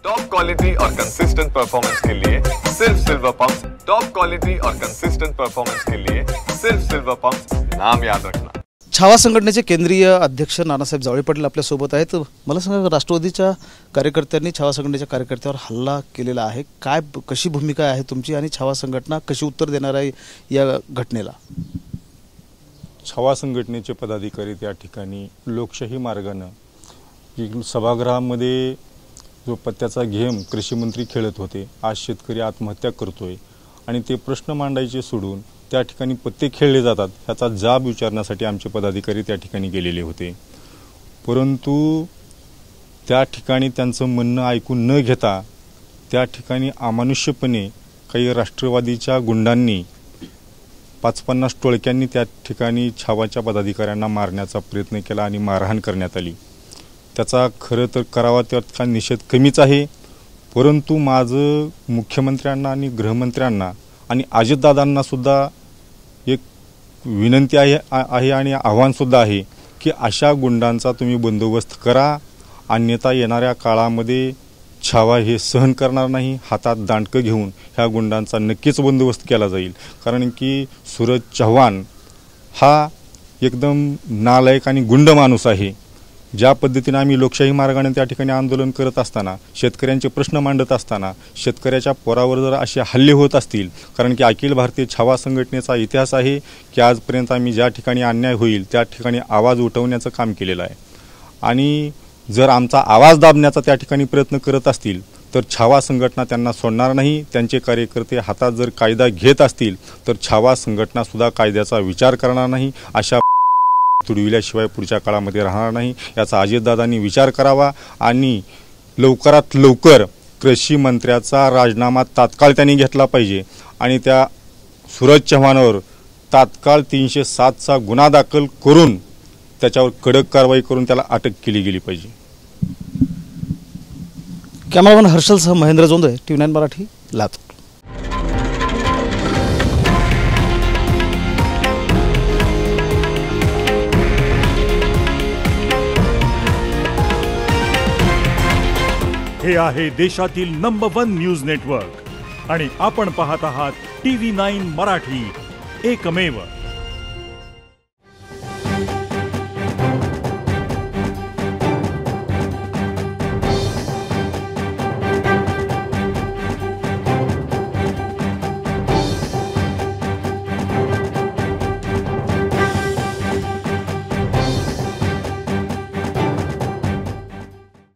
Top quality और consistent performance के लिए सिर्फ सिल्वर पंप्स। टॉप क्वालिटी और कंसिस्टेंट परफॉर्मेंस के लिए सिर्फ सिल्वर पंप्स, नाम याद रखना। छावा संघटनेचे केंद्रीय अध्यक्ष नानासाहेब जावळे पाटील आपल्या सोबत आहेत। मला सांगा, राष्ट्रवादीच्या कार्यकर्त्यांनी छावा संघटनेच्या कार्यकर्त्यावर हल्ला केलेला आहे, काय कशी भूमिका आहे तुमची आणि छावा संघटना कशी उत्तर देणार आहे या घटनेला? छावा संघटनेचे पदाधिकारी त्या ठिकाणी लोकशाही मार्गाने सभागृहामध्ये जो पत्त्याचा गेम कृषी मंत्री खेळत होते, आज शेतकरी आत्महत्या करतोय आणि ते प्रश्न मांडायचे सोडून त्या ठिकाणी पत्ते खेळले जातात ह्याचा जाब विचारण्यासाठी आमचे पदाधिकारी त्या ठिकाणी गेलेले होते। परंतु त्या ठिकाणी त्यांचं म्हणणं ऐकून न घेता त्या ठिकाणी अमानुष्यपणे काही राष्ट्रवादीच्या गुंडांनी 50-50 टोळक्यांनी त्या ठिकाणी छावाच्या पदाधिकाऱ्यांना मारण्याचा प्रयत्न केला आणि मारहाण करण्यात आली। त्याचा खरं तर करावा त्याचा निषेध कमीच आहे, परंतु माझं मुख्यमंत्र्यांना आणि गृहमंत्र्यांना आणि अजितदादांना सुद्धा एक विनंती आहे आणि आव्हानसुद्धा आहे की अशा गुंडांचा तुम्ही बंदोबस्त करा, अन्यथा येणाऱ्या काळामध्ये छावा हे सहन करणार नाही। हातात दांडकं घेऊन ह्या गुंडांचा नक्कीच बंदोबस्त केला जाईल, कारण की सूरज चव्हाण हा एकदम नालायक आणि गुंड माणूस आहे। ज्या पद्धतीने आम्ही लोकशाही मार्गाने त्या ठिकाणी आंदोलन करत असताना, शेतकऱ्यांचे प्रश्न मांडत असताना शेतकऱ्याच्या पोरावर जर असे हल्ले होत असतील, कारण की अखिल भारतीय छावा संघटनेचा इतिहास आहे की आजपर्यंत आम्ही ज्या ठिकाणी अन्याय होईल त्या ठिकाणी आवाज उठवण्याचं काम केलेलं आहे आणि जर आमचा आवाज दाबण्याचा त्या ठिकाणी प्रयत्न करत असतील तर छावा संघटना त्यांना सोडणार नाही। त्यांचे कार्यकर्ते हातात जर कायदा घेत असतील तर छावा संघटना सुद्धा कायद्याचा विचार करणार नाही, अशा तुडविल्याशिवाय पुढच्या काळामध्ये राहणार नाही। याचा अजितदादांनी विचार करावा आणि लवकरात लवकर कृषी मंत्र्याचा राजीनामा तात्काळ त्यांनी घेतला पाहिजे आणि त्या सूरज चव्हाणावर तात्काळ 307चा गुन्हा दाखल करून त्याच्यावर कडक कारवाई करून त्याला अटक केली गेली पाहिजे। कॅमेरामन हर्षलसह महेंद्र जोंधळे, TV9 मराठी, लातूर। हे आहे देशातील नंबर 1 न्यूज नेटवर्क आणि आपण पाहत आहात TV9 मराठी, एकमेव।